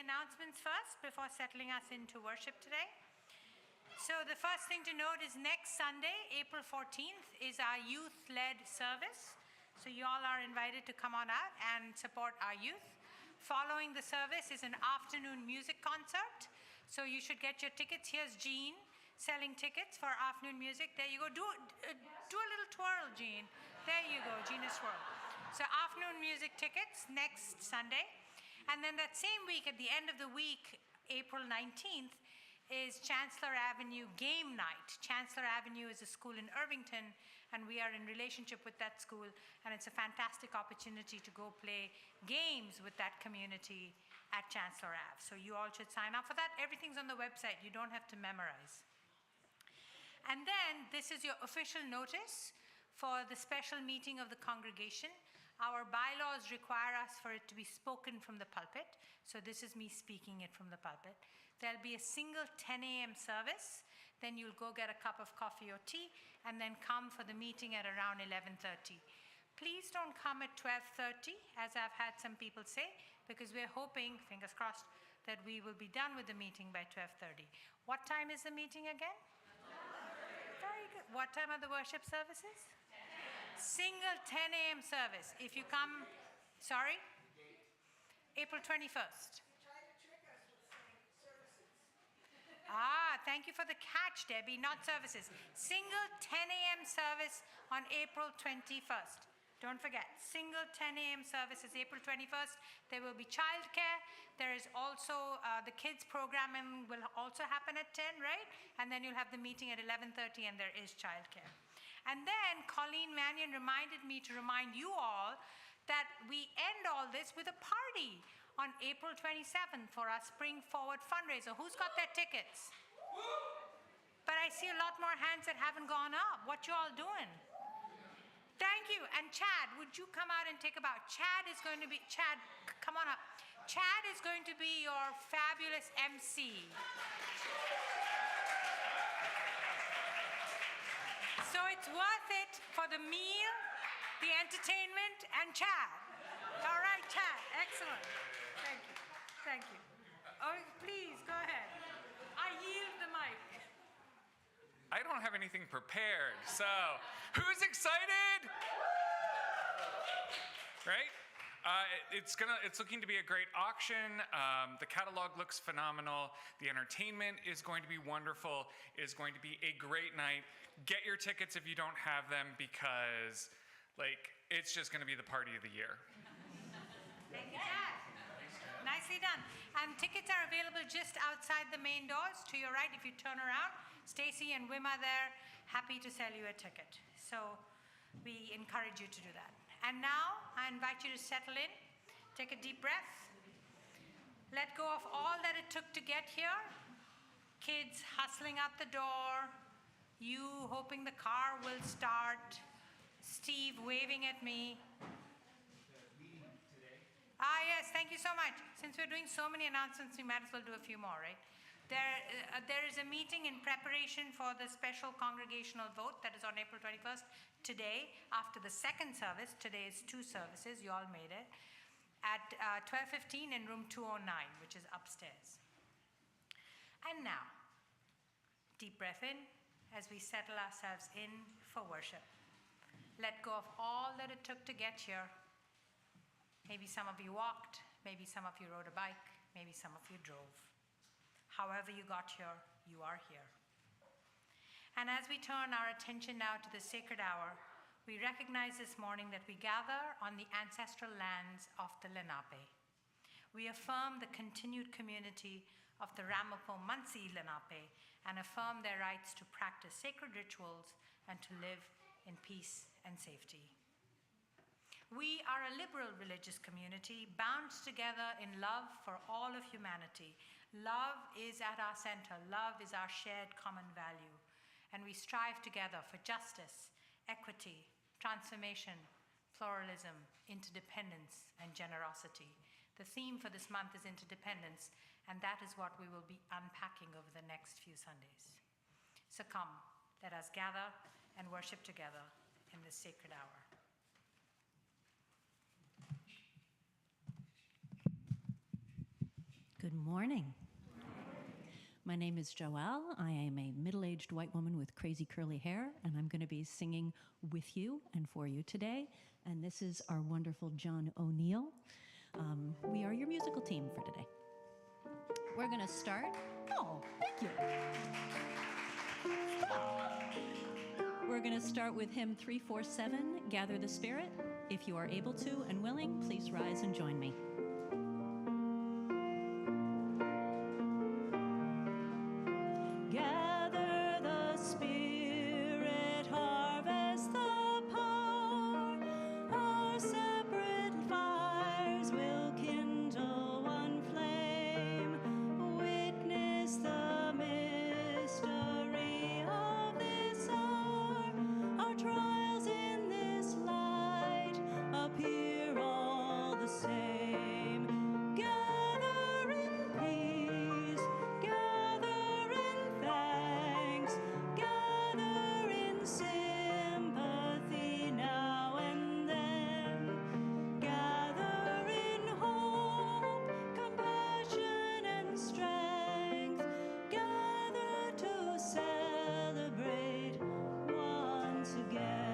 announcements first before settling us into worship today. So the first thing to note is next Sunday, April 14th, is our youth-led service. So you all are invited to come on out and support our youth. Following the service is an afternoon music concert. So you should get your tickets. Here's Jean selling tickets for afternoon music. There you go. Do a little twirl, Jean. There you go, Gina Swirl. So afternoon music tickets next Sunday. And then that same week, at the end of the week, April 19th, is Chancellor Avenue Game Night. Chancellor Avenue is a school in Irvington, and we are in relationship with that school, and it's a fantastic opportunity to go play games with that community at Chancellor Ave. So you all should sign up for that. Everything's on the website. You don't have to memorize. And then this is your official notice for the special meeting of the congregation. Our bylaws require us for it to be spoken from the pulpit. So this is me speaking it from the pulpit. There'll be a single 10 a.m. service. Then you'll go get a cup of coffee or tea and then come for the meeting at around 11:30. Please don't come at 12:30, as I've had some people say, because we're hoping, fingers crossed, that we will be done with the meeting by 12:30. What time is the meeting again? Very good. What time are the worship services? 10 a.m. Single 10 a.m. service. If you come, sorry? April 21st. Thank you for the catch, Debbie, not services. Single 10 a.m. service on April 21st. Don't forget, single 10 a.m. service is April 21st. There will be childcare. There is also the kids programming will also happen at 10, right? And then you'll have the meeting at 11:30, and there is childcare. And then Colleen Mannion reminded me to remind you all that we end all this with a party on April 27th for our Spring Forward fundraiser. Who's got their tickets? But I see a lot more hands that haven't gone up. What you all doing? Thank you. And Chad, would you come out and take a bow? Chad, come on up. Chad is going to be your fabulous MC. So it's worth it for the meal, the entertainment, and Chad. All right, Chad. Excellent. Thank you. Thank you. Oh, please, go ahead. I yield the mic. I don't have anything prepared, so who's excited? Right? It's looking to be a great auction. The catalog looks phenomenal. The entertainment is going to be wonderful. It's going to be a great night. Get your tickets if you don't have them, because it's just going to be the party of the year. Thank you, Dad. Nicely done. And tickets are available just outside the main doors. To your right, if you turn around, Stacy and Wim are there, happy to sell you a ticket. So we encourage you to do that. And now I invite you to settle in, take a deep breath, let go of all that it took to get here. Kids hustling out the door, you hoping the car will start, Steve waving at me. Yes, thank you so much. Since we're doing so many announcements, we might as well do a few more, right? There is a meeting in preparation for the special congregational vote that is on April 21st today, after the second service. Today is 2 services, you all made it, at 12:15 in room 209, which is upstairs. And now, deep breath in as we settle ourselves in for worship. Let go of all that it took to get here. Maybe some of you walked, maybe some of you rode a bike, maybe some of you drove. However you got here, you are here. And as we turn our attention now to the sacred hour, we recognize this morning that we gather on the ancestral lands of the Lenape. We affirm the continued community of the Ramapo Mansi Lenape and affirm their rights to practice sacred rituals and to live in peace and safety. We are a liberal religious community bound together in love for all of humanity. Love is at our center. Love is our shared common value. And we strive together for justice, equity, transformation, pluralism, interdependence, and generosity. The theme for this month is interdependence, and that is what we will be unpacking over the next few Sundays. So come, let us gather and worship together in this sacred hour. Good morning. My name is Joelle. I am a middle-aged white woman with crazy curly hair, and I'm going to be singing with you and for you today. And this is our wonderful John O'Neill. We are your musical team for today. We're going to start. Oh, thank you. We're going to start with hymn 347, Gather the Spirit. If you are able to and willing, please rise and join me. Gather the Spirit, harvest the power. Our separate fires will kindle one flame. Witness the mystery of this hour. Our trials in this light appear all the same. Gather in peace, gather in thanks, gather in sympathy now and then. Gather in hope, compassion and strength. Gather to celebrate once again.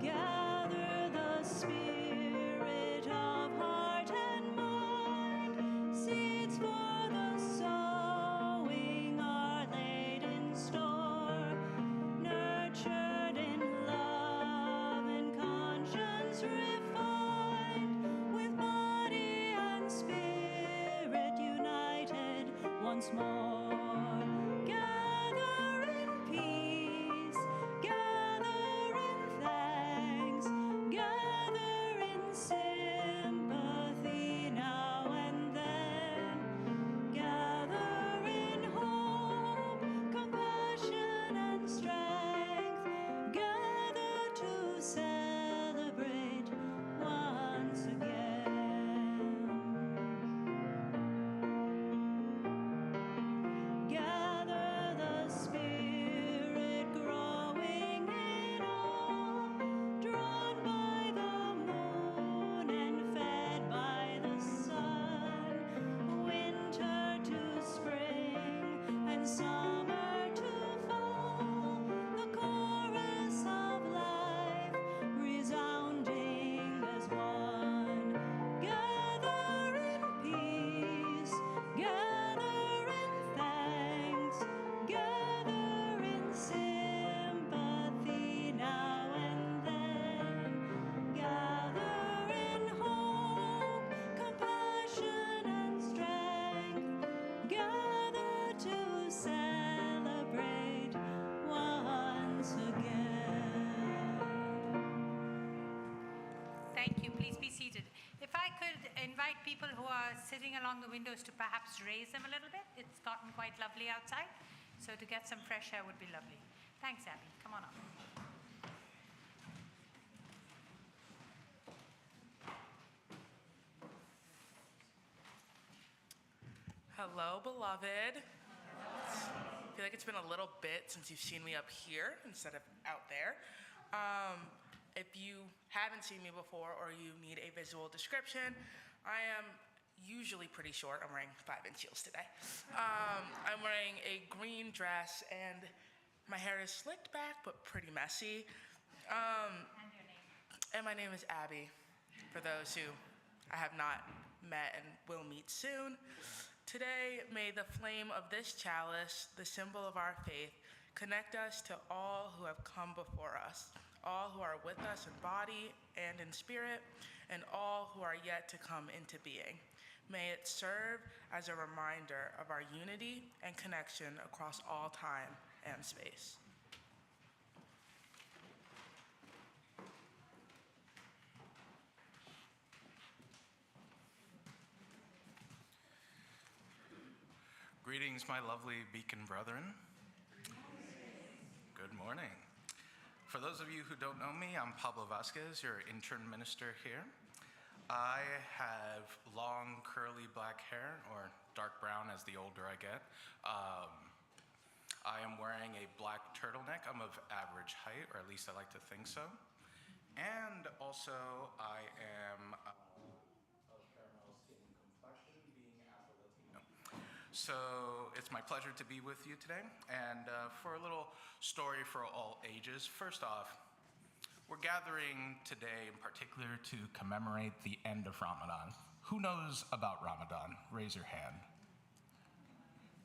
Gather the spirit of heart and mind. Seeds for the sowing are laid in store. Nurtured in love and conscience refined. With body and spirit united once more. Gather in peace, gather in thanks, gather in sympathy now and then. Gather in hope, compassion and strength. Gather to celebrate once again. Gather the spirit growing in all, drawn by the moon and fed by the sun. Winter to spring and summer to fall. The chorus of life resounding as one. Gather in peace, gather in thanks, gather in sympathy now and then. Gather in hope, compassion and strength. Gather to celebrate once again. Thank you. Please be seated. If I could invite people who are sitting along the windows to perhaps raise them a little bit. It's gotten quite lovely outside, so to get some fresh air would be lovely. Thanks, Abby. Come on up. Hello, beloved. I feel like it's been a little bit since you've seen me up here instead of out there. If you haven't seen me before or you need a visual description, I am usually pretty short. I'm wearing 5-inch heels today. I'm wearing a green dress and my hair is slicked back but pretty messy. And your name? And my name is Abby, for those who I have not met and will meet soon. Today, may the flame of this chalice, the symbol of our faith, connect us to all who have come before us, all who are with us in body and in spirit, and all who are yet to come into being. May it serve as a reminder of our unity and connection across all time and space. Greetings, my lovely Beacon brethren. Good morning. For those of you who don't know me, I'm Pablo Vasquez, your intern minister here. I have long, curly black hair, or dark brown as the older I get. I am wearing a black turtleneck. I'm of average height, or at least I like to think so. And also, I am of caramel skin complexion, being Afro-Latino. So it's my pleasure to be with you today. And for a little story for all ages, first off, we're gathering today in particular to commemorate the end of Ramadan. Who knows about Ramadan? Raise your hand.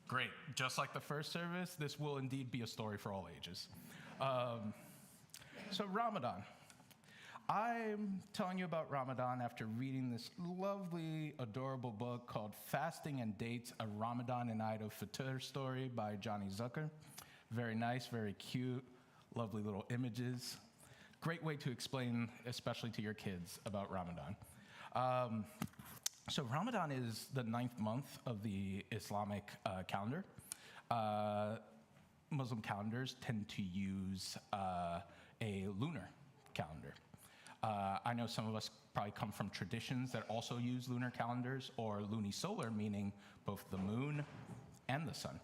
Great. Just like the first service, this will indeed be a story for all ages. So Ramadan. I'm telling you about Ramadan after reading this lovely, adorable book called Fasting and Dates, a Ramadan and Eid al-Fitr story by Johnny Zucker. Very nice, very cute, lovely little images. Great way to explain, especially to your kids, about Ramadan. So Ramadan is the 9th month of the Islamic calendar. Muslim calendars tend to use a lunar calendar. I know some of us probably come from traditions that also use lunar calendars, or lunisolar, meaning both the moon and the sun.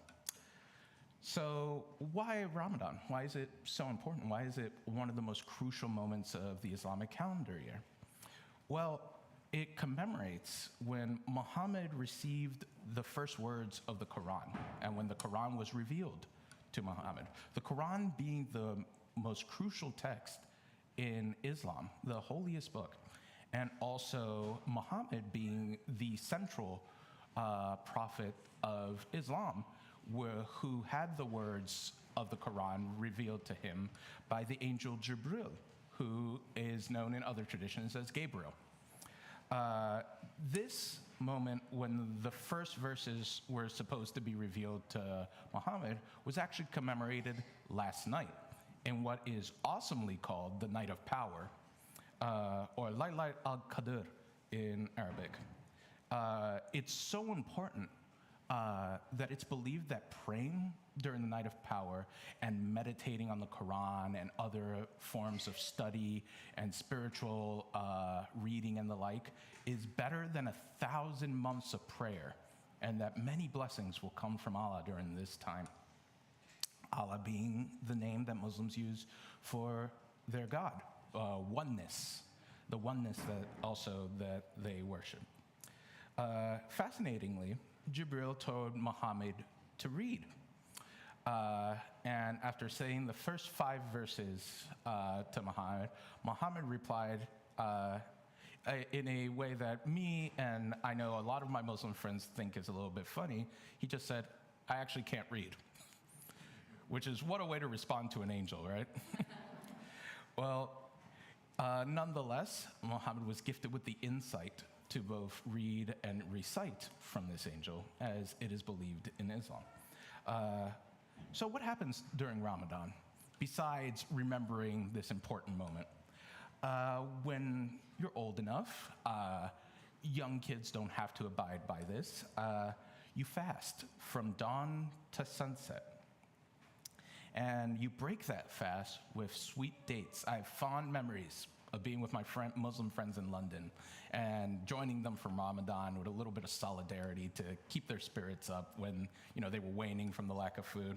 So why Ramadan? Why is it so important? Why is it one of the most crucial moments of the Islamic calendar year? Well, it commemorates when Muhammad received the first words of the Quran, and when the Quran was revealed to Muhammad. The Quran being the most crucial text in Islam, the holiest book, and also Muhammad being the central prophet of Islam, who had the words of the Quran revealed to him by the angel Jibril, who is known in other traditions as Gabriel. This moment when the first verses were supposed to be revealed to Muhammad was actually commemorated last night in what is awesomely called the Night of Power, or Laylat al-Qadr in Arabic. It's so important that it's believed that praying during the Night of Power and meditating on the Quran and other forms of study and spiritual reading and the like is better than 1,000 months of prayer, and that many blessings will come from Allah during this time. Allah being the name that Muslims use for their God, oneness, the oneness that they worship. Fascinatingly, Jibril told Muhammad to read. And after saying the first 5 verses to Muhammad replied in a way that me and I know a lot of my Muslim friends think is a little bit funny. He just said, "I actually can't read." Which is what a way to respond to an angel, right? Well, nonetheless, Muhammad was gifted with the insight to both read and recite from this angel, as it is believed in Islam. So what happens during Ramadan, besides remembering this important moment? When you're old enough, young kids don't have to abide by this, you fast from dawn to sunset. And you break that fast with sweet dates. I have fond memories of being with my Muslim friends in London and joining them for Ramadan with a little bit of solidarity to keep their spirits up when they were waning from the lack of food.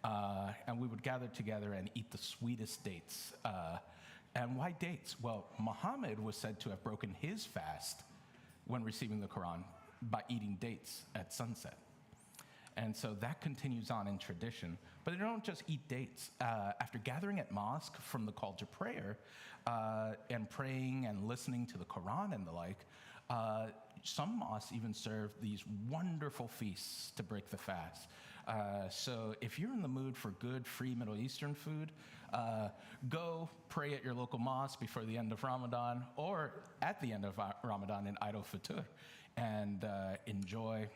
And we would gather together and eat the sweetest dates. And why dates? Well, Muhammad was said to have broken his fast when receiving the Quran by eating dates at sunset. And so that continues on in tradition. But they don't just eat dates. After gathering at mosque from the call to prayer and praying and listening to the Quran and the like, some mosques even serve these wonderful feasts to break the fast. So if you're in the mood for good, free Middle Eastern food, go pray at your local mosque before the end of Ramadan or at the end of Ramadan in Eid al-Fitr and enjoy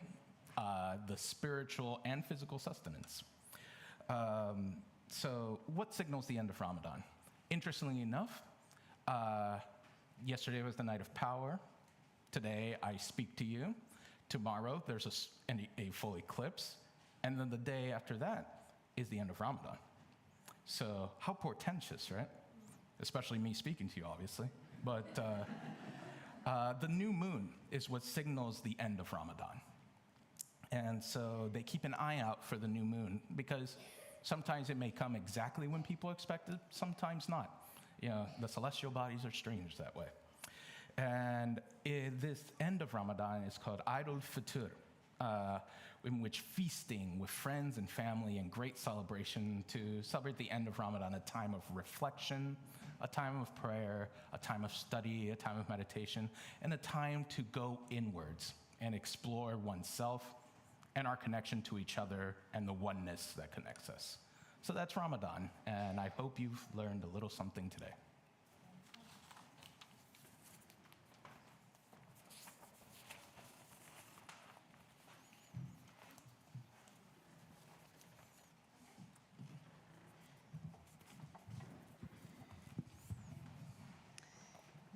the spiritual and physical sustenance. So what signals the end of Ramadan? Interestingly enough, yesterday was the Night of Power. Today I speak to you. Tomorrow there's a full eclipse. And then the day after that is the end of Ramadan. So how portentous, right? Especially me speaking to you, obviously. But the new moon is what signals the end of Ramadan. And so they keep an eye out for the new moon because sometimes it may come exactly when people expect it, sometimes not. The celestial bodies are strange that way. And this end of Ramadan is called Eid al-Fitr, in which feasting with friends and family and great celebration to celebrate the end of Ramadan, a time of reflection, a time of prayer, a time of study, a time of meditation, and a time to go inwards and explore oneself and our connection to each other and the oneness that connects us. So that's Ramadan, and I hope you've learned a little something today.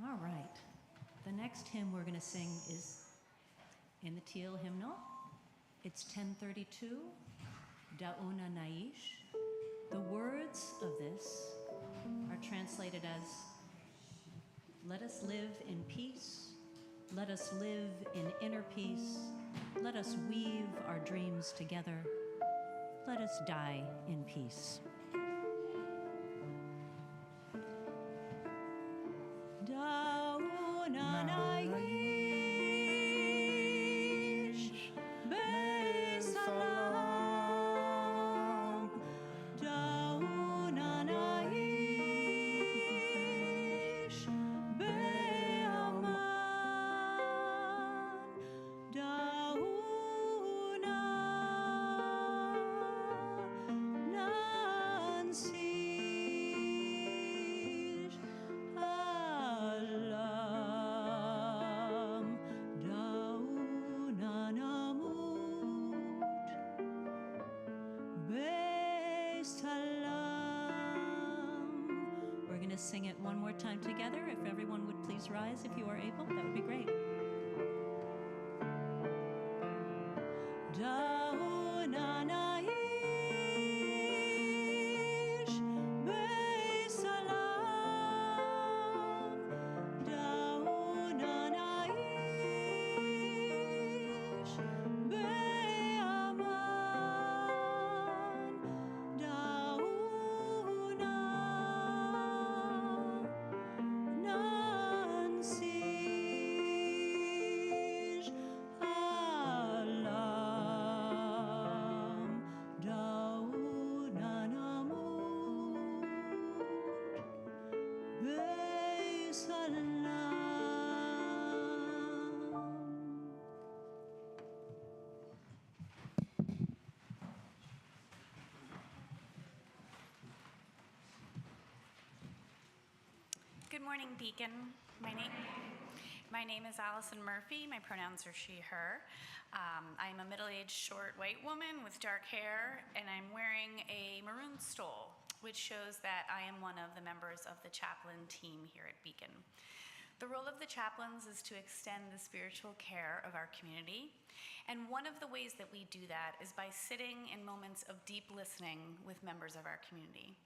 All right. The next hymn we're going to sing is in the Teal hymnal. It's 1032, Da'una Naish. The words of this are translated as, let us live in peace, let us live in inner peace, let us weave our dreams together, let us die in peace. Da'una Naish, Salam. Da'una Naish, Aman. Da'una Nansish, Alam. Da'una Namut, Salam. We're going to sing it one more time together. If everyone would please rise, if you are able, that would be great. Da'una Naish, Salam. Da'una Naish, Aman. Da'una Nansish, Alam. Da'una Namut, Salam. Good morning, Beacon. My name is Allison Murphy. My pronouns are she, her. I'm a middle-aged, short, white woman with dark hair, and I'm wearing a maroon stole, which shows that I am one of the members of the chaplain team here at Beacon. The role of the chaplains is to extend the spiritual care of our community, and one of the ways that we do that is by sitting in moments of deep listening with members of our community.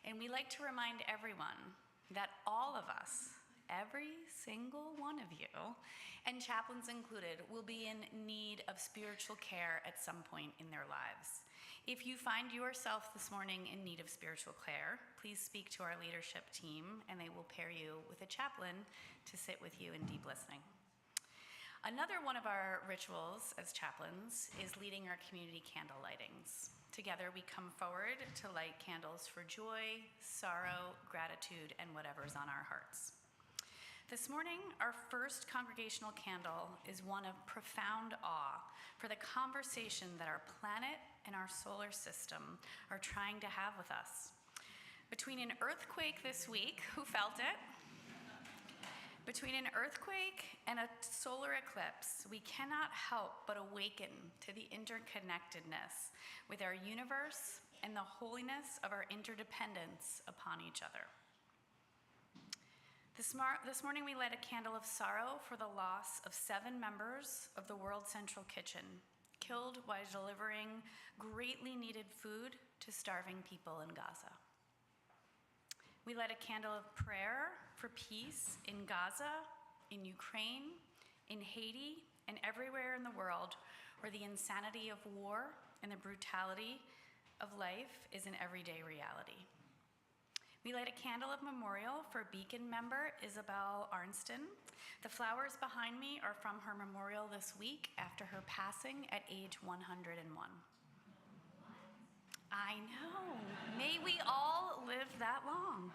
And we like to remind everyone that all of us, every single one of you, and chaplains included, will be in need of spiritual care at some point in their lives. If you find yourself this morning in need of spiritual care, please speak to our leadership team and they will pair you with a chaplain to sit with you in deep listening. Another one of our rituals as chaplains is leading our community candle lightings. Together we come forward to light candles for joy, sorrow, gratitude, and whatever's on our hearts. This morning, our first congregational candle is one of profound awe for the conversation that our planet and our solar system are trying to have with us. Between an earthquake this week, who felt it? Between an earthquake and a solar eclipse, we cannot help but awaken to the interconnectedness with our universe and the holiness of our interdependence upon each other. This morning we lit a candle of sorrow for the loss of 7 members of the World Central Kitchen, killed while delivering greatly needed food to starving people in Gaza. We lit a candle of prayer for peace in Gaza, in Ukraine, in Haiti, and everywhere in the world where the insanity of war and the brutality of life is an everyday reality. We light a candle of memorial for Beacon member Isabel Arnston. The flowers behind me are from her memorial this week after her passing at age 101. I know. May we all live that long.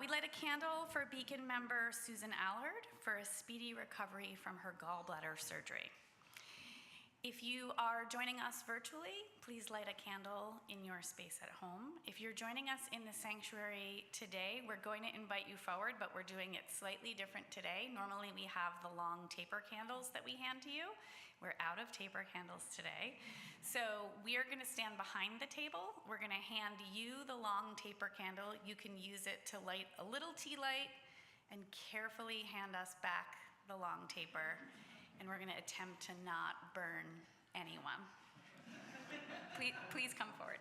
We light a candle for Beacon member Susan Allard for a speedy recovery from her gallbladder surgery. If you are joining us virtually, please light a candle in your space at home. If you're joining us in the sanctuary today, we're going to invite you forward, but we're doing it slightly different today. Normally we have the long taper candles that we hand to you. We're out of taper candles today. So we are going to stand behind the table. We're going to hand you the long taper candle. You can use it to light a little tea light and carefully hand us back the long taper. And we're going to attempt to not burn anyone. Please come forward.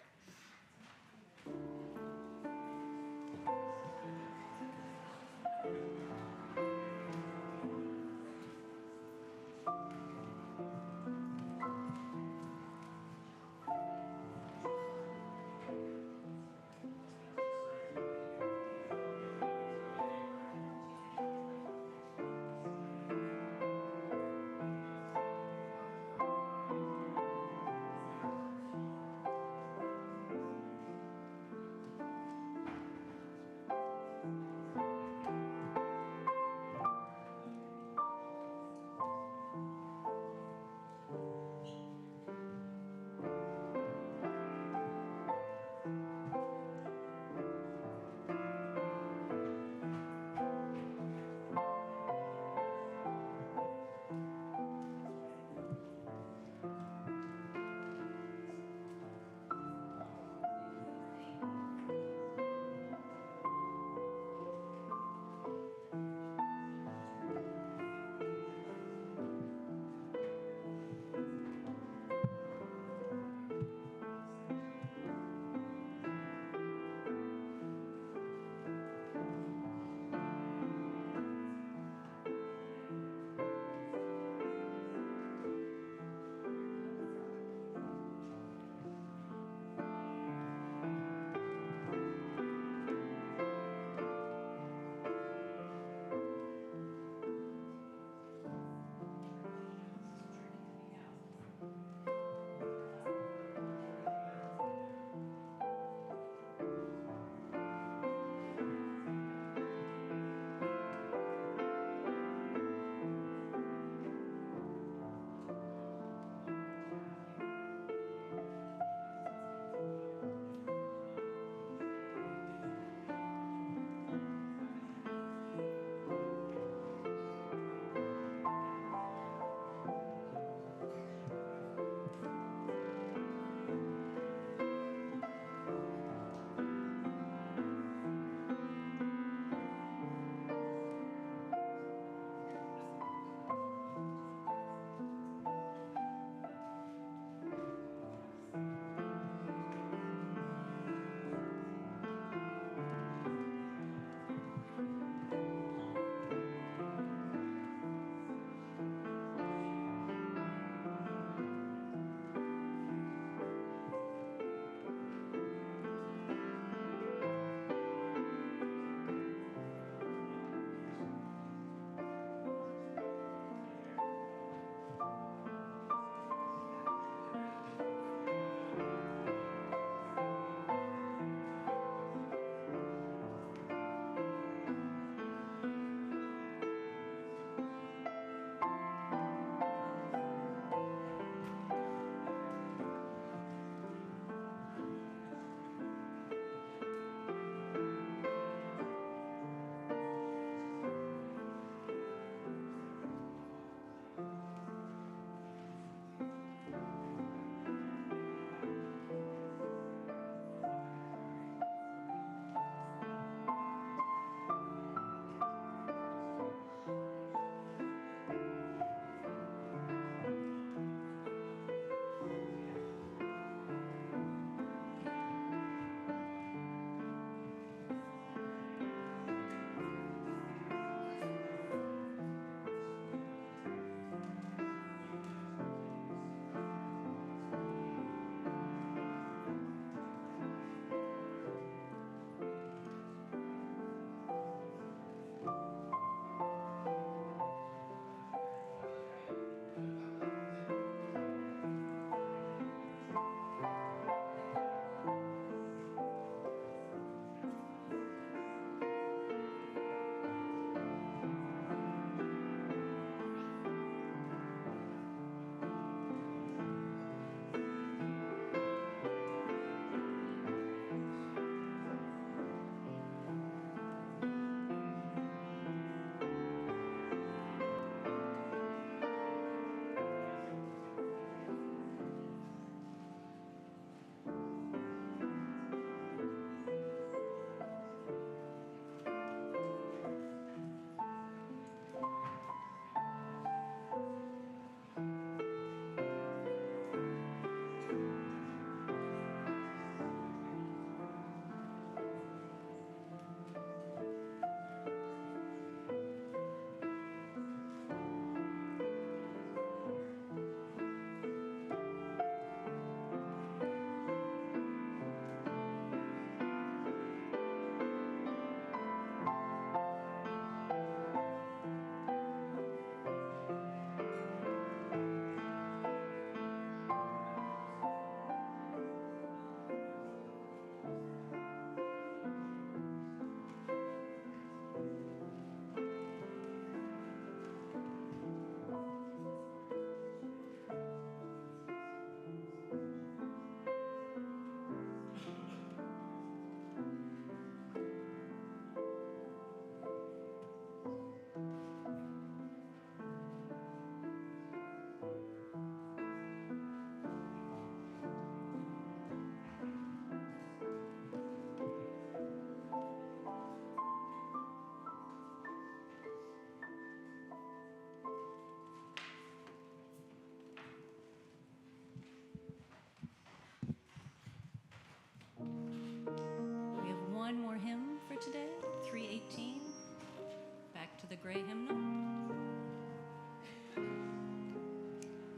gray hymnal.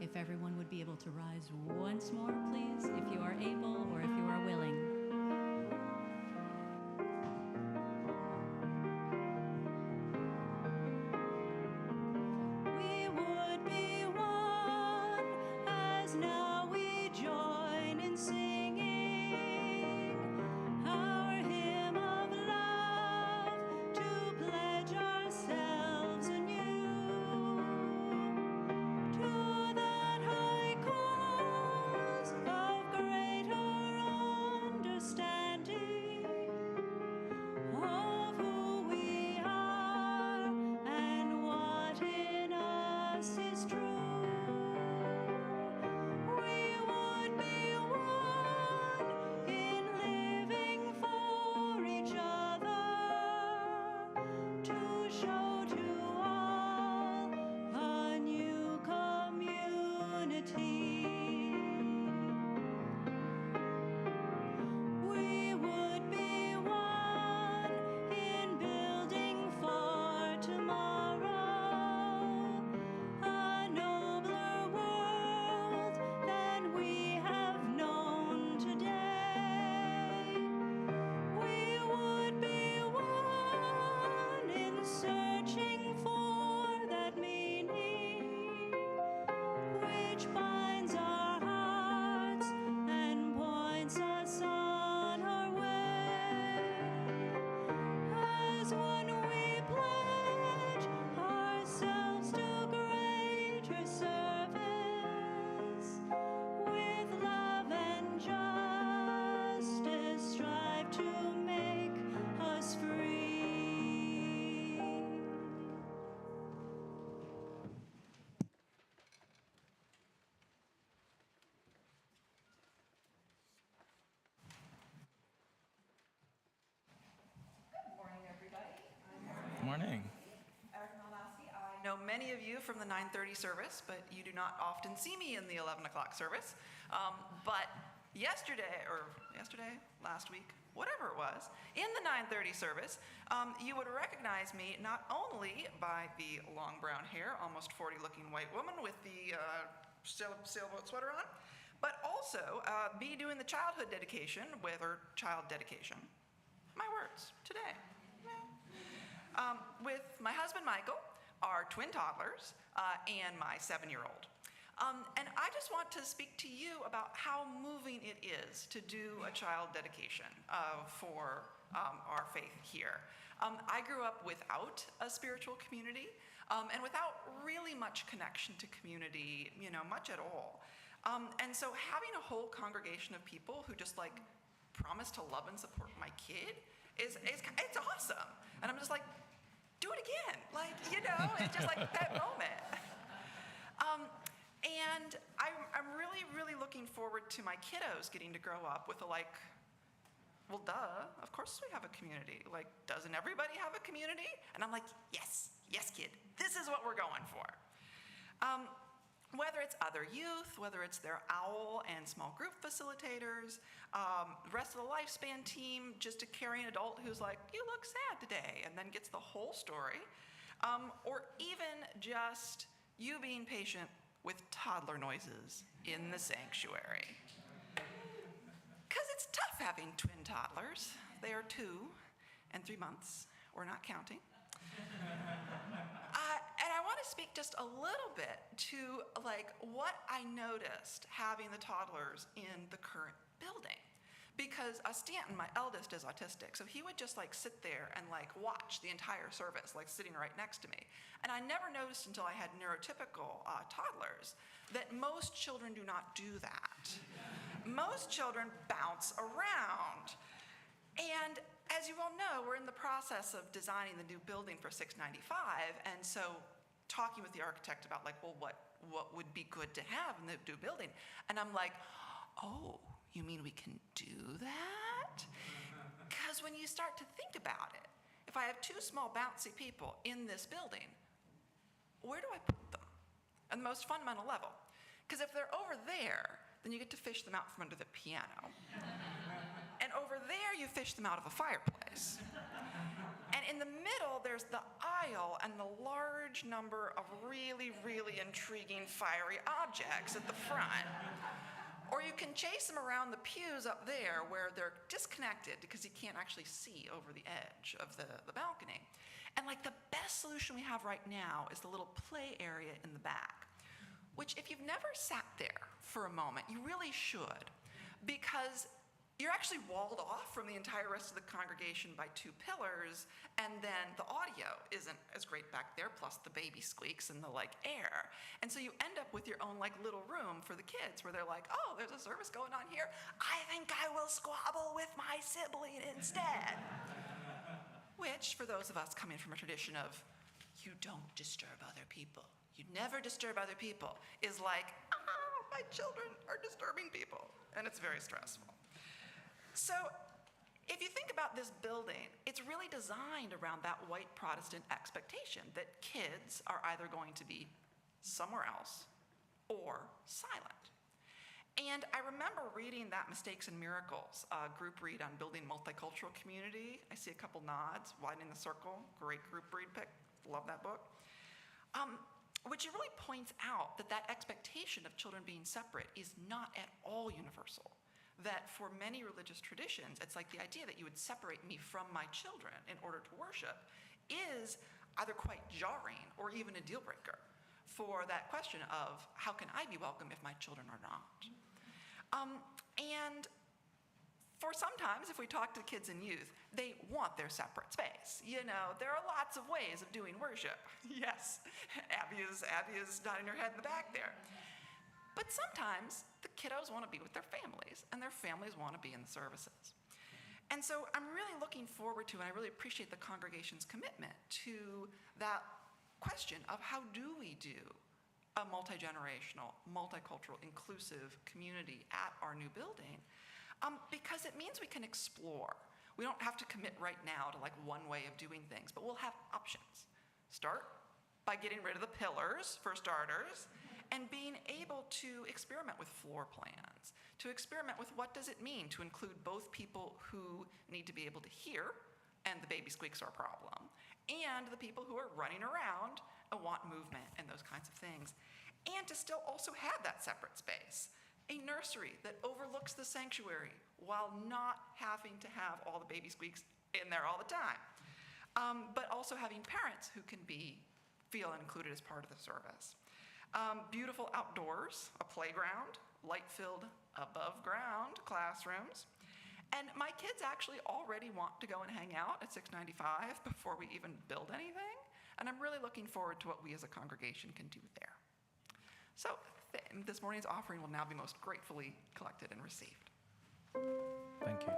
If everyone would be able to rise once more, please, if you are able or if you are willing. We would be one as now we join in singing our hymn of love to pledge ourselves anew to that high cause of greater understanding of who we are and what in us is true. We would be one in living for each other to show to all a new community. We would be one in building for tomorrow a nobler world than we have known today. We would be one in searching for that meaning which binds our hearts and points us on our way. As one we pledge ourselves to greater service, with love and justice strive to make us free. Morning, everybody. Morning. Eric Malnowski. I know many of you from the 9:30 service, but you do not often see me in the 11 o'clock service. But last week, whatever it was, in the 9:30 service, you would recognize me not only by the long brown hair, almost 40-looking white woman with the sailboat sweater on, but also me doing the childhood dedication with her child dedication. My words today. Yeah. With my husband Michael, our twin toddlers, and my 7-year-old. And I just want to speak to you about how moving it is to do a child dedication for our faith here. I grew up without a spiritual community and without really much connection to community, much at all. And so having a whole congregation of people who just like promise to love and support my kid it's awesome. And I'm just like, do it again. It's just like that moment. And I'm really, really looking forward to my kiddos getting to grow up with well, duh, of course we have a community. Doesn't everybody have a community? And I'm like, yes, kid, this is what we're going for. Whether it's other youth, whether it's their OWL and small group facilitators, rest of the lifespan team, just a caring adult who's like, you look sad today, and then gets the whole story, or even just you being patient with toddler noises in the sanctuary. Because it's tough having twin toddlers. They are 2 and 3 months. We're not counting. And I want to speak just a little bit to what I noticed having the toddlers in the current building. Because Stanton, my eldest, is autistic, so he would just sit there and watch the entire service, sitting right next to me. And I never noticed until I had neurotypical toddlers that most children do not do that. Most children bounce around. And as you all know, we're in the process of designing the new building for 695, and so talking with the architect about what would be good to have in the new building. And I'm like, oh, you mean we can do that? Because when you start to think about it, if I have 2 small bouncy people in this building, where do I put them? On the most fundamental level. Because if they're over there, then you get to fish them out from under the piano. And over there, you fish them out of a fireplace. And in the middle, there's the aisle and the large number of really, really intriguing fiery objects at the front. Or you can chase them around the pews up there where they're disconnected because you can't actually see over the edge of the balcony. And like the best solution we have right now is the little play area in the back, which if you've never sat there for a moment, you really should, because you're actually walled off from the entire rest of the congregation by two pillars, and then the audio isn't as great back there, plus the baby squeaks and the air. And so you end up with your own little room for the kids where they're like, oh, there's a service going on here. I think I will squabble with my sibling instead. Which, for those of us coming from a tradition of you don't disturb other people, you never disturb other people, is like, my children are disturbing people. And it's very stressful. So if you think about this building, it's really designed around that white Protestant expectation that kids are either going to be somewhere else or silent. And I remember reading that Mistakes and Miracles group read on building multicultural community. I see a couple nods, widening the circle, great group read pick, love that book. Which it really points out that expectation of children being separate is not at all universal. That for many religious traditions, it's like the idea that you would separate me from my children in order to worship is either quite jarring or even a deal breaker for that question of how can I be welcome if my children are not? And for sometimes, if we talk to kids and youth, they want their separate space. You know, there are lots of ways of doing worship. Yes, Abby is nodding her head in the back there. But sometimes the kiddos want to be with their families, and their families want to be in the services. And so I'm really looking forward to, and I really appreciate the congregation's commitment to that question of how do we do a multi-generational, multicultural, inclusive community at our new building? Because it means we can explore. We don't have to commit right now to one way of doing things, but we'll have options. Start by getting rid of the pillars, for starters, and being able to experiment with floor plans, to experiment with what does it mean to include both people who need to be able to hear, and the baby squeaks are a problem, and the people who are running around and want movement and those kinds of things, and to still also have that separate space. A nursery that overlooks the sanctuary while not having to have all the baby squeaks in there all the time, but also having parents who can feel included as part of the service. Beautiful outdoors, a playground, light-filled above-ground classrooms. And my kids actually already want to go and hang out at 695 before we even build anything. And I'm really looking forward to what we as a congregation can do there. So this morning's offering will now be most gratefully collected and received. Thank you.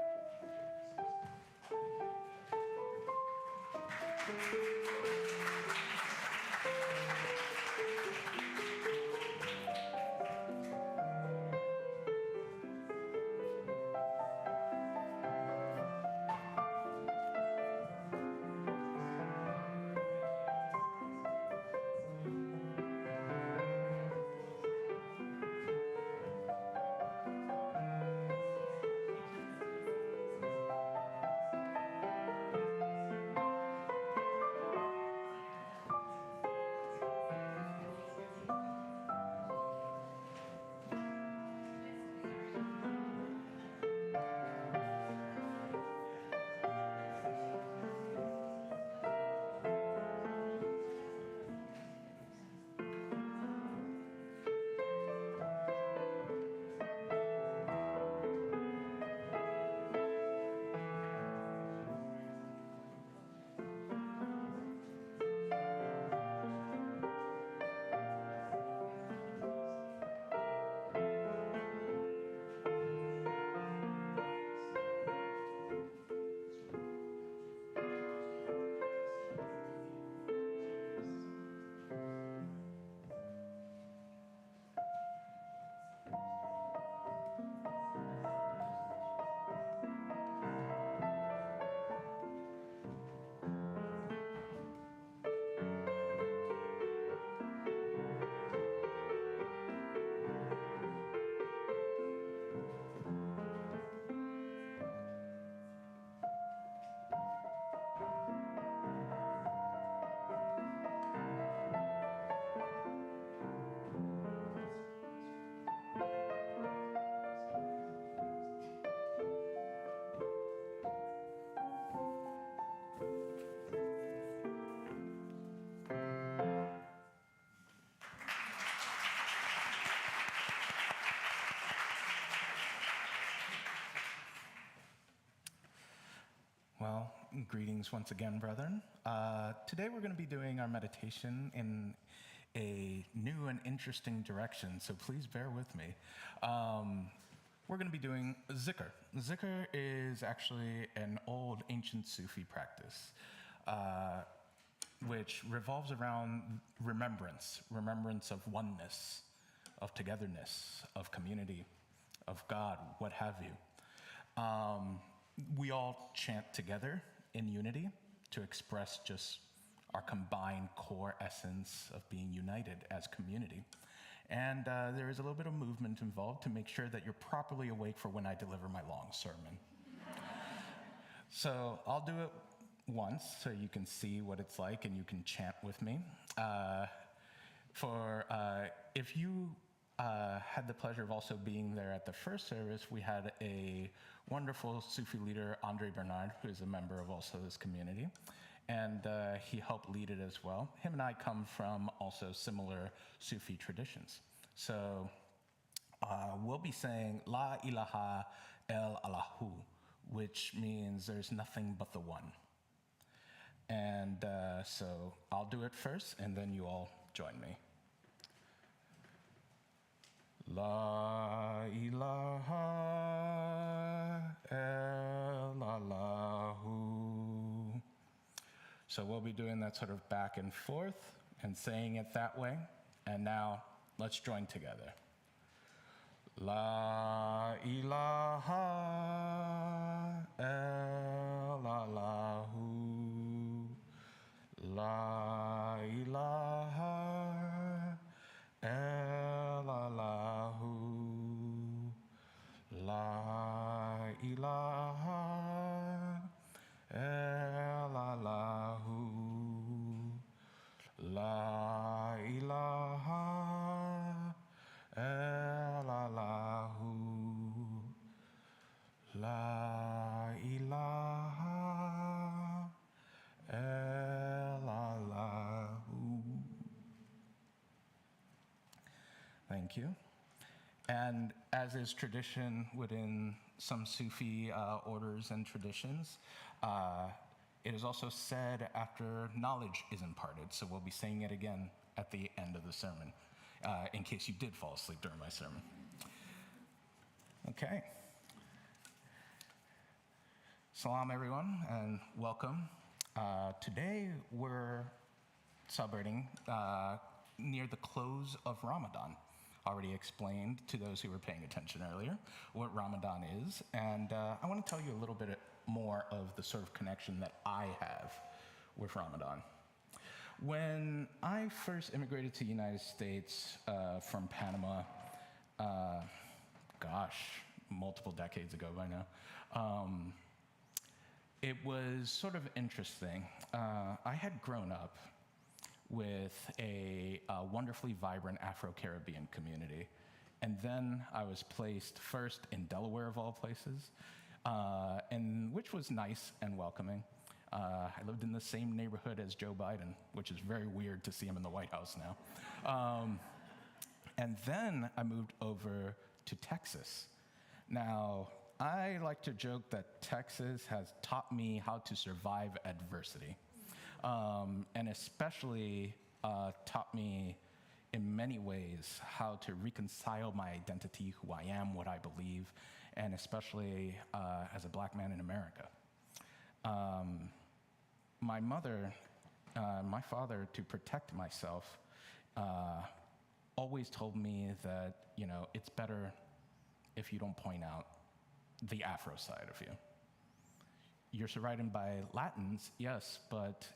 Well, greetings once again, brethren. Today we're going to be doing our meditation in a new and interesting direction, so please bear with me. We're going to be doing zikr. Zikr is actually an old ancient Sufi practice, which revolves around remembrance of oneness, of togetherness, of community, of God, what have you. We all chant together in unity to express just our combined core essence of being united as community. And there is a little bit of movement involved to make sure that you're properly awake for when I deliver my long sermon. So I'll do it once so you can see what it's like and you can chant with me. If you had the pleasure of also being there at the first service, we had a wonderful Sufi leader, Andre Bernard, who is a member of also this community, and he helped lead it as well. Him and I come from also similar Sufi traditions. So we'll be saying La ilaha el-Allahu, which means there's nothing but the one. And so I'll do it first, and then you all join me. La ilaha illallahu. So we'll be doing that sort of back and forth and saying it that way. And now let's join together. La ilaha illallahu. La ilaha illallahu. La ilaha illallahu. La ilaha illallahu. La ilaha illallahu. Thank you. And as is tradition within some Sufi orders and traditions, it is also said after knowledge is imparted. So we'll be saying it again at the end of the sermon, in case you did fall asleep during my sermon. Okay. Salam, everyone, and welcome. Today we're celebrating near the close of Ramadan. Already explained to those who were paying attention earlier what Ramadan is, and I want to tell you a little bit more of the sort of connection that I have with Ramadan. When I first immigrated to the United States from Panama, multiple decades ago by now, it was sort of interesting. I had grown up with a wonderfully vibrant Afro-Caribbean community. And then I was placed first in Delaware, of all places, which was nice and welcoming. I lived in the same neighborhood as Joe Biden, which is very weird to see him in the White House now. And then I moved over to Texas. Now, I like to joke that Texas has taught me how to survive adversity. And especially taught me in many ways how to reconcile my identity, who I am, what I believe, and especially as a black man in America. My father, to protect myself, always told me that, it's better if you don't point out the Afro side of you. You're surrounded by Latins, yes, but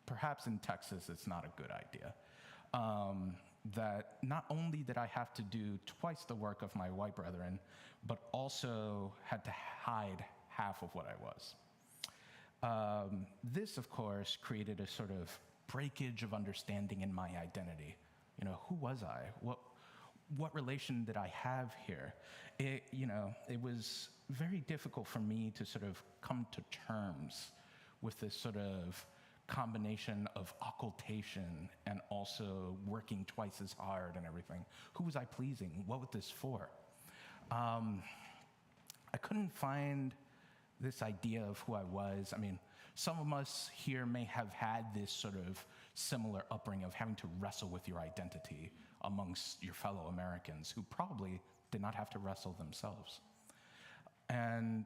perhaps in Texas it's not a good idea. That not only did I have to do twice the work of my white brethren, but also had to hide half of what I was. This, of course, created a sort of breakage of understanding in my identity. Who was I? What relation did I have here? It was very difficult for me to sort of come to terms with this sort of combination of occultation and also working twice as hard and everything. Who was I pleasing? What was this for? I couldn't find this idea of who I was. I mean, some of us here may have had this sort of similar upbringing of having to wrestle with your identity amongst your fellow Americans who probably did not have to wrestle themselves. And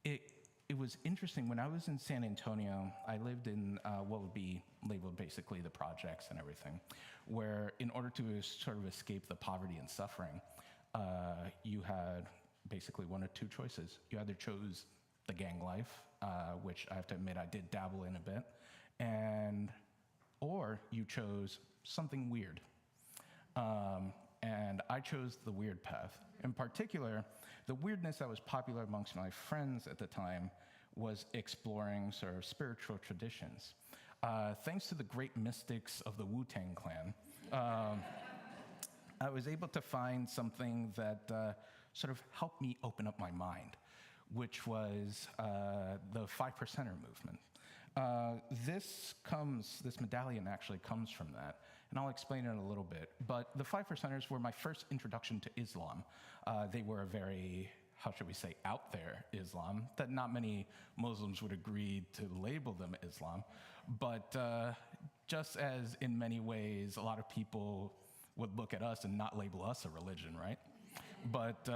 it was interesting. When I was in San Antonio, I lived in what would be labeled basically the projects and everything, where in order to sort of escape the poverty and suffering, you had basically one of two choices. You either chose the gang life, which I have to admit I did dabble in a bit, or you chose something weird. And I chose the weird path. In particular, the weirdness that was popular amongst my friends at the time was exploring sort of spiritual traditions. Thanks to the great mystics of the Wu-Tang Clan, I was able to find something that sort of helped me open up my mind, which was the 5%er movement. This medallion actually comes from that, and I'll explain it in a little bit. But the 5%ers were my first introduction to Islam. They were a very, how should we say, out there Islam, that not many Muslims would agree to label them Islam. But just as in many ways, a lot of people would look at us and not label us a religion, right? But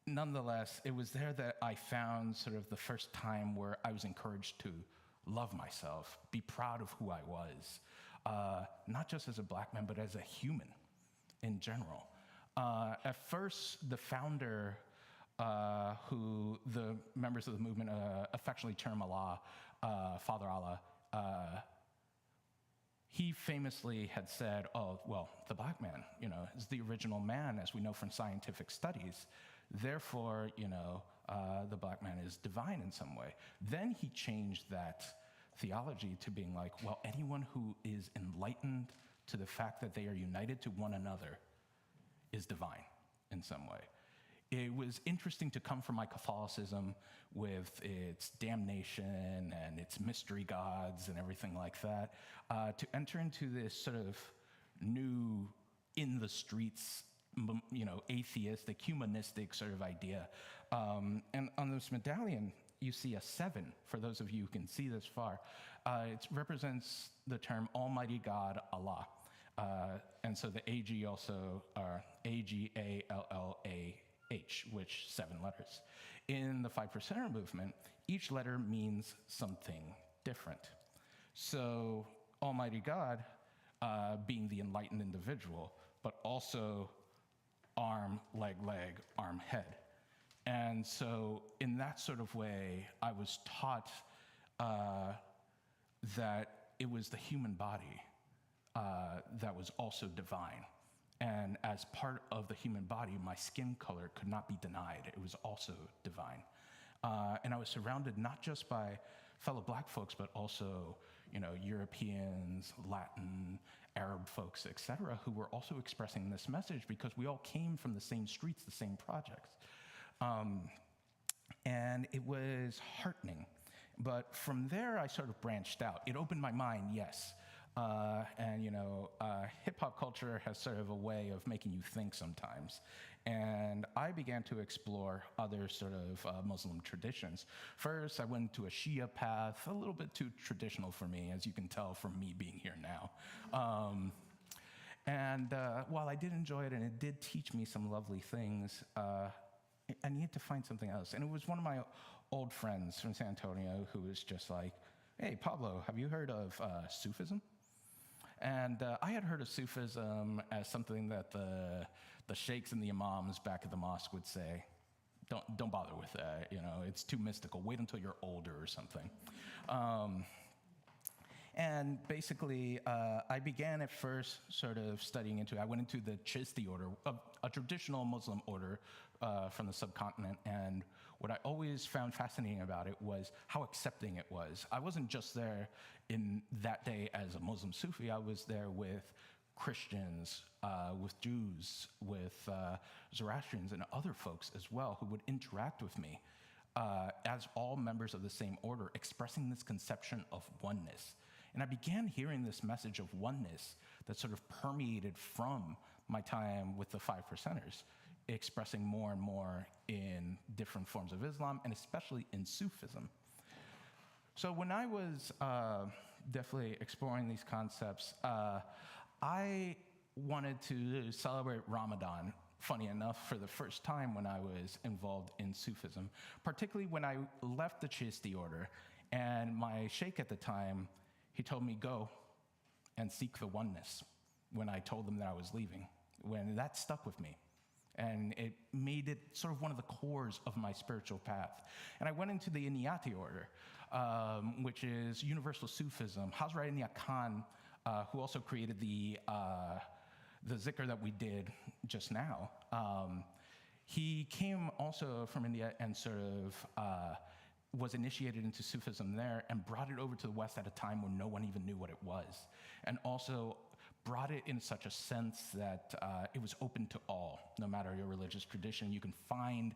nonetheless, it was there that I found sort of the first time where I was encouraged to love myself, be proud of who I was, not just as a black man, but as a human in general. At first, the founder, who the members of the movement affectionately term Allah, Father Allah, he famously had said, oh, well, the black man, is the original man, as we know from scientific studies. Therefore, the black man is divine in some way. Then he changed that theology to being like, well, anyone who is enlightened to the fact that they are united to one another is divine in some way. It was interesting to come from my Catholicism with its damnation and its mystery gods and everything like that, to enter into this sort of new, in the streets, atheistic, humanistic sort of idea. And on this medallion, you see a 7, for those of you who can see this far. It represents the term Almighty God, Allah. And so the AG also are AGALLAH, which 7 letters. In the 5%er movement, each letter means something different. So Almighty God being the enlightened individual, but also arm, leg, arm, head. And so in that sort of way, I was taught that it was the human body that was also divine. And as part of the human body, my skin color could not be denied. It was also divine. And I was surrounded not just by fellow black folks, but also, Europeans, Latin, Arab folks, et cetera, who were also expressing this message because we all came from the same streets, the same projects. And it was heartening. But from there, I sort of branched out. It opened my mind, yes. Hip-hop culture has sort of a way of making you think sometimes. And I began to explore other sort of Muslim traditions. First, I went to a Shia path, a little bit too traditional for me, as you can tell from me being here now. While I did enjoy it and it did teach me some lovely things, I needed to find something else. And it was one of my old friends from San Antonio who was just like, hey, Pablo, have you heard of Sufism? And I had heard of Sufism as something that the sheikhs and the imams back at the mosque would say, don't bother with that, it's too mystical. Wait until you're older or something. And basically, I began at first sort of studying into it. I went into the Chishti order, a traditional Muslim order from the subcontinent. And what I always found fascinating about it was how accepting it was. I wasn't just there in that day as a Muslim Sufi. I was there with Christians, with Jews, with Zoroastrians, and other folks as well who would interact with me as all members of the same order, expressing this conception of oneness. And I began hearing this message of oneness that sort of permeated from my time with the 5%ers. expressing more and more in different forms of Islam, and especially in Sufism. So when I was definitely exploring these concepts, I wanted to celebrate Ramadan, funny enough, for the first time when I was involved in Sufism, particularly when I left the Chishti order. And my sheikh at the time, he told me, go and seek the oneness when I told him that I was leaving. When that stuck with me. And it made it sort of one of the cores of my spiritual path. And I went into the Inayati order, which is Universal Sufism. Hazrat Inayat Khan, who also created the zikr that we did just now, he came also from India and sort of was initiated into Sufism there and brought it over to the West at a time when no one even knew what it was. And also brought it in such a sense that it was open to all, no matter your religious tradition. You can find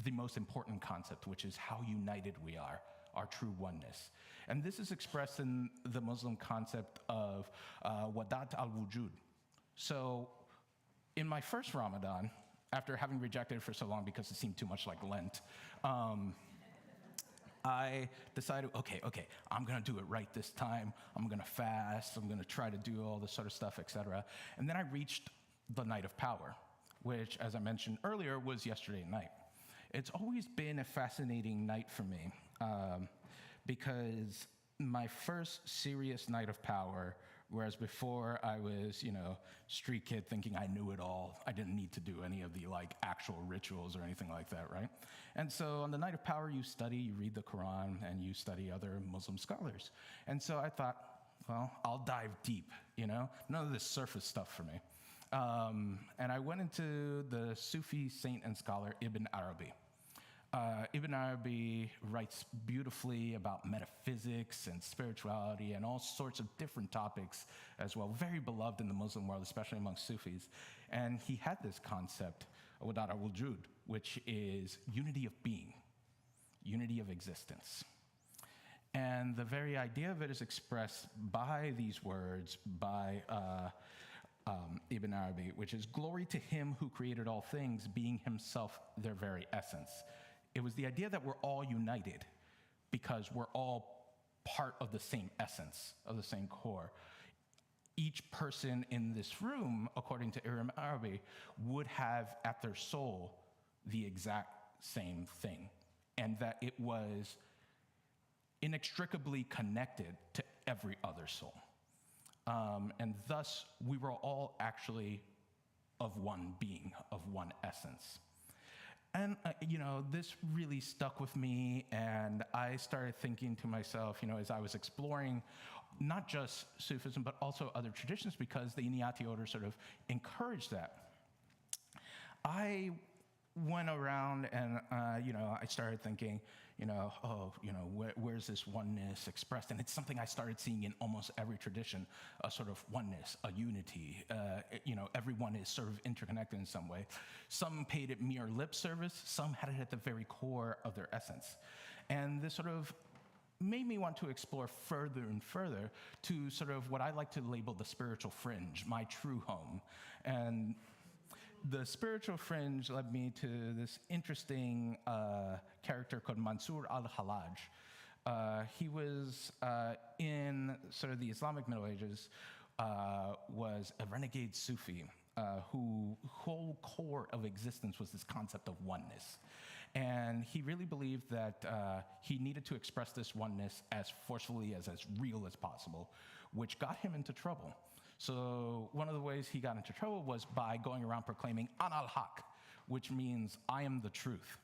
the most important concept, which is how united we are, our true oneness. And this is expressed in the Muslim concept of Wahdat al-Wujūd. So in my first Ramadan, after having rejected it for so long because it seemed too much like Lent, I decided, okay, I'm gonna do it right this time. I'm gonna fast, I'm gonna try to do all this sort of stuff, etc. And then I reached the night of power, which, as I mentioned earlier, was yesterday night. It's always been a fascinating night for me because my first serious night of power, whereas before I was, street kid thinking I knew it all. I didn't need to do any of the actual rituals or anything like that, right? And so on the night of power, you study, you read the Quran, and you study other Muslim scholars. And so I thought, well, I'll dive deep, none of this surface stuff for me. And I went into the Sufi saint and scholar Ibn Arabi. Ibn Arabi writes beautifully about metaphysics and spirituality and all sorts of different topics as well. Very beloved in the Muslim world, especially among Sufis. And he had this concept, Wahdat al-Wujūd, which is unity of being, unity of existence. And the very idea of it is expressed by these words, by Ibn Arabi, which is glory to him who created all things, being himself their very essence. It was the idea that we're all united because we're all part of the same essence, of the same core. Each person in this room, according to Ibn Arabi, would have at their soul the exact same thing, and that it was inextricably connected to every other soul. And thus, we were all actually of one being, of one essence. And, this really stuck with me, and I started thinking to myself, as I was exploring not just Sufism, but also other traditions, because the Inayati order sort of encouraged that. I went around and, I started thinking, where's this oneness expressed? And it's something I started seeing in almost every tradition, a sort of oneness, a unity. Everyone is sort of interconnected in some way. Some paid it mere lip service, some had it at the very core of their essence. And this sort of made me want to explore further and further to sort of what I like to label the spiritual fringe, my true home. And the spiritual fringe led me to this interesting character called Mansur al-Hallaj. He was in sort of the Islamic Middle Ages, was a renegade Sufi whose whole core of existence was this concept of oneness. And he really believed that he needed to express this oneness as forcefully, as real as possible, which got him into trouble. So one of the ways he got into trouble was by going around proclaiming Ana al-Haq, which means I am the truth.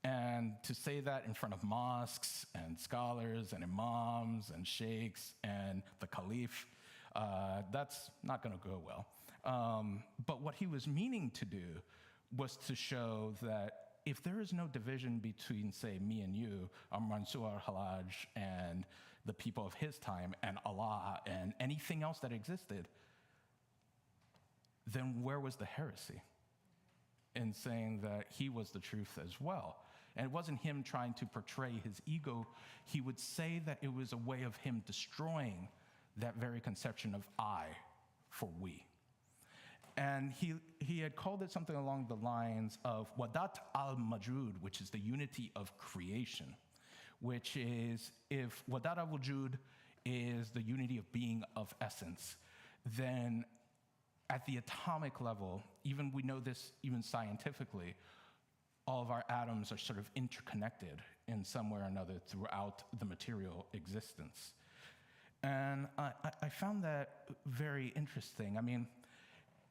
And to say that in front of mosques and scholars and imams and sheikhs and the caliph, that's not going to go well. But what he was meaning to do was to show that if there is no division between, say, me and you, Mansur al-Hallaj and the people of his time and Allah and anything else that existed, then where was the heresy in saying that he was the truth as well? And it wasn't him trying to portray his ego. He would say that it was a way of him destroying that very conception of I for we. And he had called it something along the lines of Wahdat al-Wujūd, which is the unity of creation, which is, if Wahdat al-Wujūd is the unity of being of essence, then at the atomic level, even we know this even scientifically, all of our atoms are sort of interconnected in some way or another throughout the material existence. And I found that very interesting. I mean,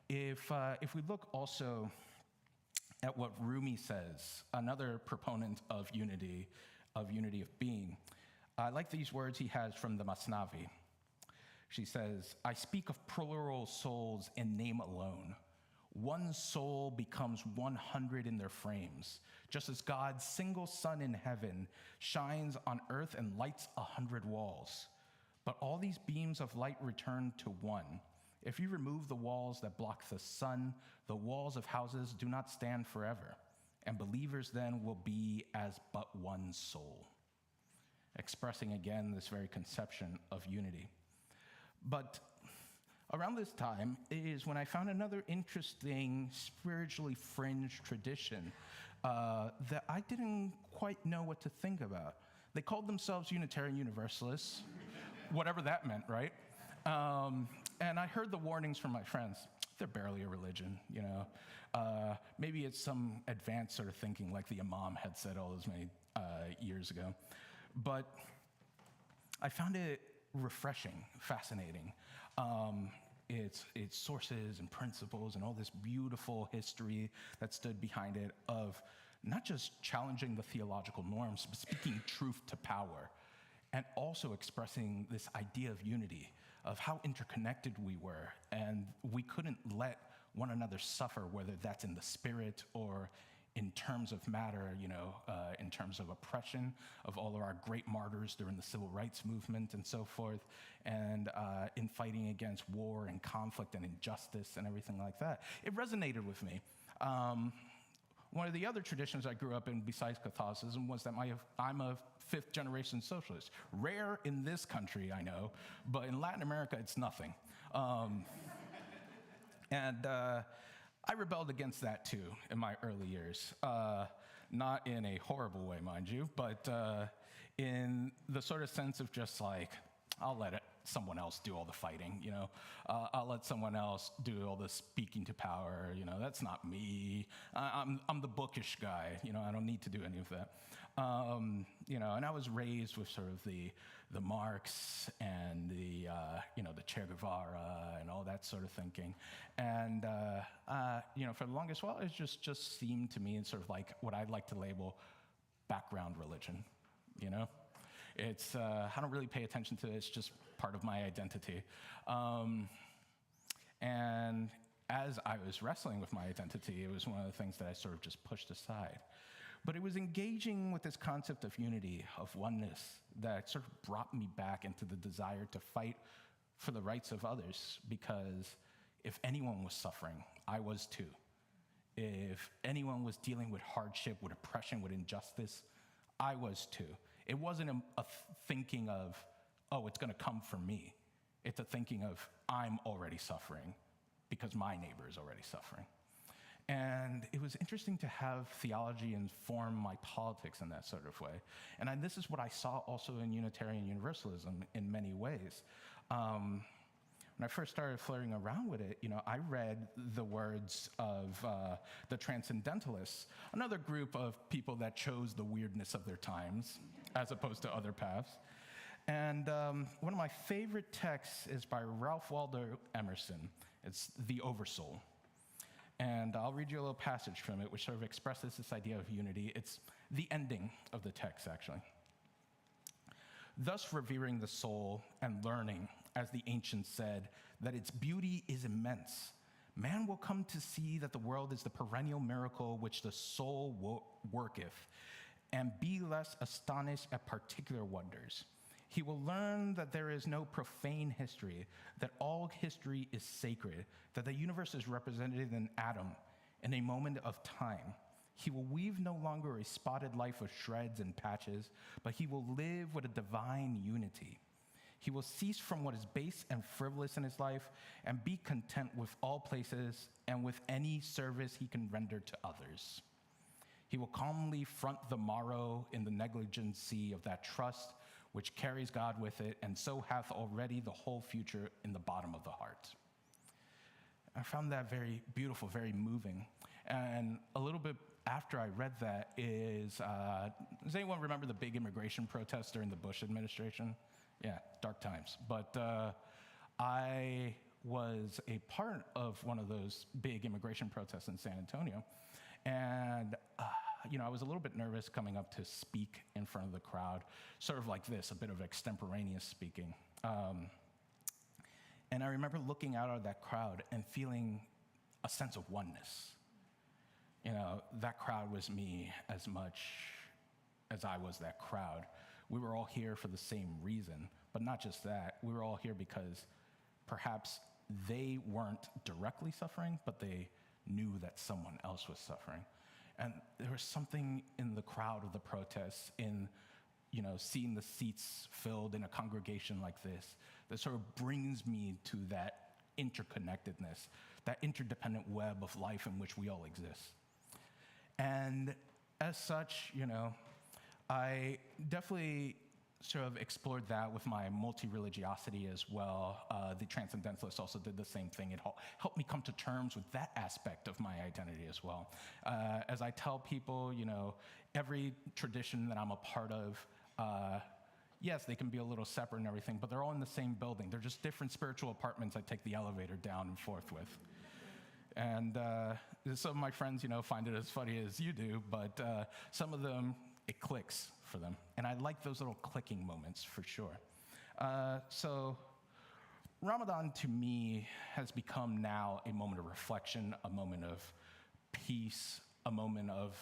if we look also at what Rumi says, another proponent of unity of being, I like these words he has from the Masnavi. She says, I speak of plural souls in name alone. One soul becomes 100 in their frames, just as God's single sun in heaven shines on earth and lights 100 walls. But all these beams of light return to one. If you remove the walls that block the sun, the walls of houses do not stand forever, and believers then will be as but one soul. Expressing again this very conception of unity. But around this time is when I found another interesting, spiritually fringe tradition that I didn't quite know what to think about. They called themselves Unitarian Universalists, whatever that meant, right? And I heard the warnings from my friends. They're barely a religion, you know. Maybe it's some advanced sort of thinking like the Imam had said all those many years ago. But I found it refreshing, fascinating. Its sources and principles and all this beautiful history that stood behind it of not just challenging the theological norms, but speaking truth to power, and also expressing this idea of unity, of how interconnected we were, and we couldn't let one another suffer, whether that's in the spirit or in terms of matter, you know, in terms of oppression of all of our great martyrs during the civil rights movement and so forth, and in fighting against war and conflict and injustice and everything like that. It resonated with me. One of the other traditions I grew up in besides Catholicism was that I'm a fifth-generation socialist. Rare in this country, I know, but in Latin America, it's nothing. And I rebelled against that too in my early years. Not in a horrible way, mind you, but in the sort of sense of just like, I'll let someone else do all the fighting, you know. I'll let someone else do all the speaking to power, you know. That's not me. I'm the bookish guy, you know. I don't need to do any of that. You know, and I was raised with sort of the Marx and the Che Guevara and all that sort of thinking. And, you know, for the longest while, it just seemed to me sort of like what I'd like to label background religion, you know? It's, I don't really pay attention to it. It's just part of my identity. And as I was wrestling with my identity, it was one of the things that I sort of just pushed aside. But it was engaging with this concept of unity, of oneness, that sort of brought me back into the desire to fight for the rights of others, because if anyone was suffering, I was too. If anyone was dealing with hardship, with oppression, with injustice, I was too. It wasn't a thinking of, oh, it's going to come from me. It's a thinking of, I'm already suffering because my neighbor is already suffering. And it was interesting to have theology inform my politics in that sort of way. And this is what I saw also in Unitarian Universalism in many ways. When I first started flirting around with it, you know, I read the words of the Transcendentalists, another group of people that chose the weirdness of their times as opposed to other paths. And one of my favorite texts is by Ralph Waldo Emerson. It's The Oversoul. And I'll read you a little passage from it, which sort of expresses this idea of unity. It's the ending of the text, actually. Thus revering the soul and learning, as the ancients said, that its beauty is immense, man will come to see that the world is the perennial miracle which the soul worketh, and be less astonished at particular wonders. He will learn that there is no profane history, that all history is sacred, that the universe is represented in an atom, in a moment of time. He will weave no longer a spotted life of shreds and patches, but he will live with a divine unity. He will cease from what is base and frivolous in his life and be content with all places and with any service he can render to others. He will calmly front the morrow in the negligency of that trust which carries God with it, and so hath already the whole future in the bottom of the heart. I found that very beautiful, very moving. And a little bit after I read that is, does anyone remember the big immigration protest during the Bush administration? Yeah, dark times. But I was a part of one of those big immigration protests in San Antonio. And, I was a little bit nervous coming up to speak in front of the crowd, sort of like this, a bit of extemporaneous speaking. And I remember looking out of that crowd and feeling a sense of oneness. That crowd was me as much as I was that crowd. We were all here for the same reason, but not just that. We were all here because perhaps they weren't directly suffering, but they knew that someone else was suffering. And there was something in the crowd of the protests, in seeing the seats filled in a congregation like this, that sort of brings me to that interconnectedness, that interdependent web of life in which we all exist. And as such, I definitely sort of explored that with my multi-religiosity as well. The Transcendentalists also did the same thing. It helped me come to terms with that aspect of my identity as well. As I tell people, every tradition that I'm a part of, yes, they can be a little separate and everything, but they're all in the same building. They're just different spiritual apartments I take the elevator down and forth with. And some of my friends, find it as funny as you do, but some of them, it clicks for them. And I like those little clicking moments for sure. So Ramadan to me has become now a moment of reflection, a moment of peace, a moment of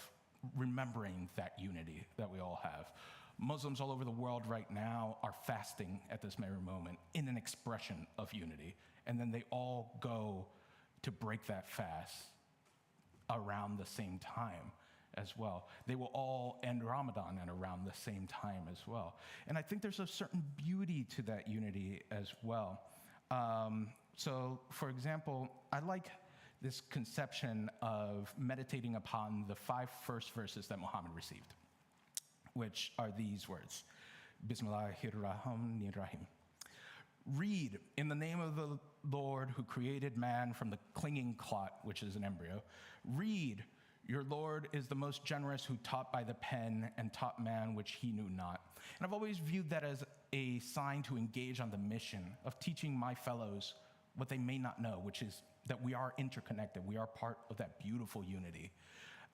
remembering that unity that we all have. Muslims all over the world right now are fasting at this very moment in an expression of unity. And then they all go to break that fast around the same time as well. They will all end Ramadan at around the same time as well. And I think there's a certain beauty to that unity as well. So, for example, I like this conception of meditating upon the 5 first verses that Muhammad received, which are these words: Bismillahirrahmanirrahim. Read, in the name of the Lord who created man from the clinging clot, which is an embryo. Read, your Lord is the most generous, who taught by the pen and taught man which he knew not. And I've always viewed that as a sign to engage on the mission of teaching my fellows what they may not know, which is that we are interconnected. We are part of that beautiful unity.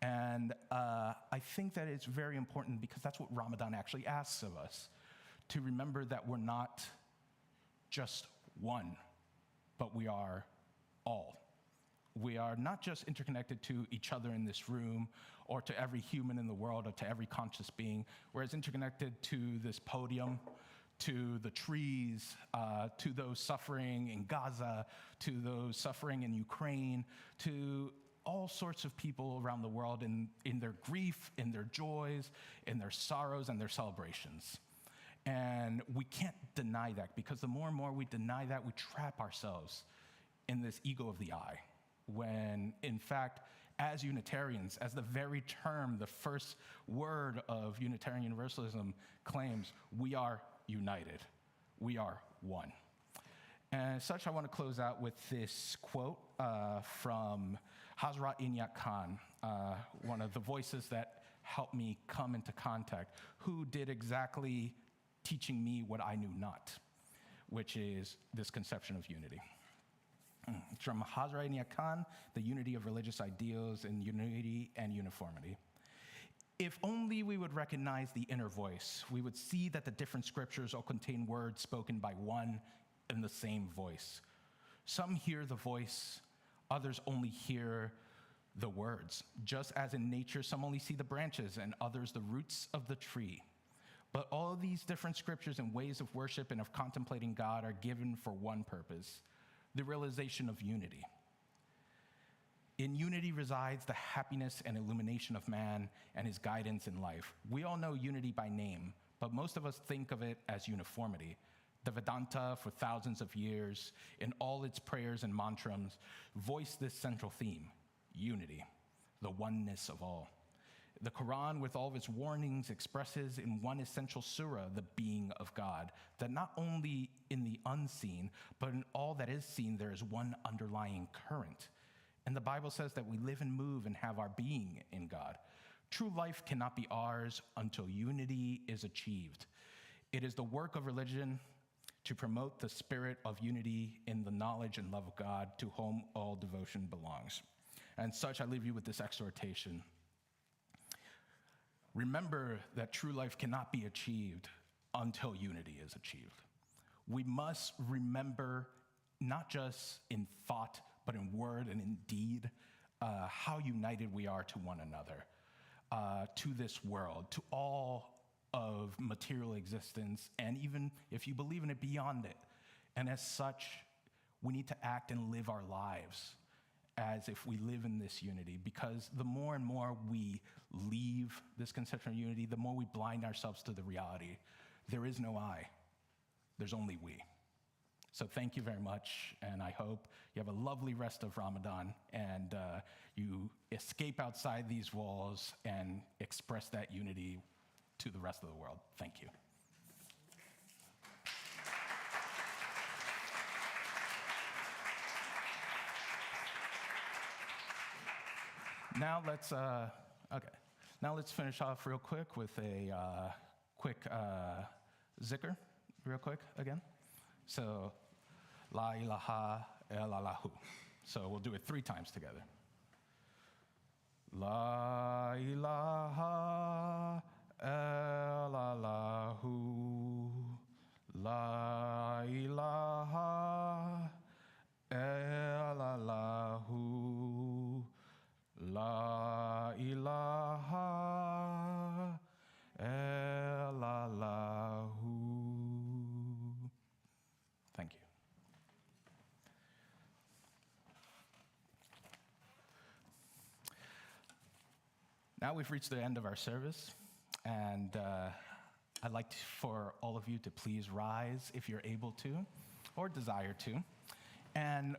And I think that it's very important because that's what Ramadan actually asks of us, to remember that we're not just one, but we are all. We are not just interconnected to each other in this room or to every human in the world or to every conscious being. We're as interconnected to this podium, to the trees, to those suffering in Gaza, to those suffering in Ukraine, to all sorts of people around the world in their grief, in their joys, in their sorrows, and their celebrations. And we can't deny that, because the more and more we deny that, we trap ourselves in this ego of the I. When, in fact, as Unitarians, as the very term, the first word of Unitarian Universalism claims, we are united. We are one. And as such, I want to close out with this quote from Hazrat Inayat Khan, one of the voices that helped me come into contact, who did exactly teaching me what I knew not, which is this conception of unity. It's from Hazrat Inayat Khan, The Unity of Religious Ideals in Unity and Uniformity. If only we would recognize the inner voice, we would see that the different scriptures all contain words spoken by one and the same voice. Some hear the voice, others only hear the words. Just as in nature, some only see the branches and others the roots of the tree. But all these different scriptures and ways of worship and of contemplating God are given for one purpose: the realization of unity. In unity resides the happiness and illumination of man and his guidance in life. We all know unity by name, but most of us think of it as uniformity. The Vedanta, for thousands of years, in all its prayers and mantras, voiced this central theme: unity, the oneness of all. The Quran, with all of its warnings, expresses in one essential surah the being of God, that not only in the unseen, but in all that is seen, there is one underlying current. And the Bible says that we live and move and have our being in God. True life cannot be ours until unity is achieved. It is the work of religion to promote the spirit of unity in the knowledge and love of God, to whom all devotion belongs. And such, I leave you with this exhortation. Remember that true life cannot be achieved until unity is achieved. We must remember, not just in thought, but in word and in deed, how united we are to one another, to this world, to all of material existence, and even if you believe in it, beyond it. And as such, we need to act and live our lives as if we live in this unity, because the more and more we leave this conception of unity, the more we blind ourselves to the reality. There is no I, there's only we. So thank you very much, and I hope you have a lovely rest of Ramadan, and you escape outside these walls and express that unity to the rest of the world. Thank you. Now let's finish off real quick with a quick zikr, real quick again. So, La ilaha illallahu. So we'll do it 3 times together. La ilaha illallahu. La ilaha illallahu. La ilaha illallahu. Thank you. Now we've reached the end of our service, and I'd like for all of you to please rise if you're able to or desire to. And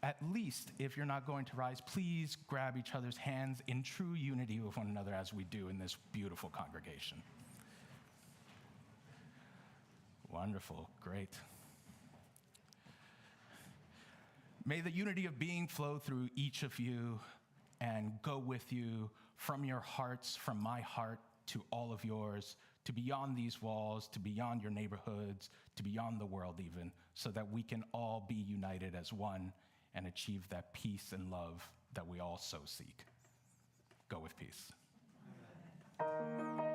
at least, if you're not going to rise, please grab each other's hands in true unity with one another, as we do in this beautiful congregation. Wonderful, great. May the unity of being flow through each of you and go with you from your hearts, from my heart, to all of yours, to beyond these walls, to beyond your neighborhoods, to beyond the world even, so that we can all be united as one and achieve that peace and love that we all so seek. Go with peace. Amen.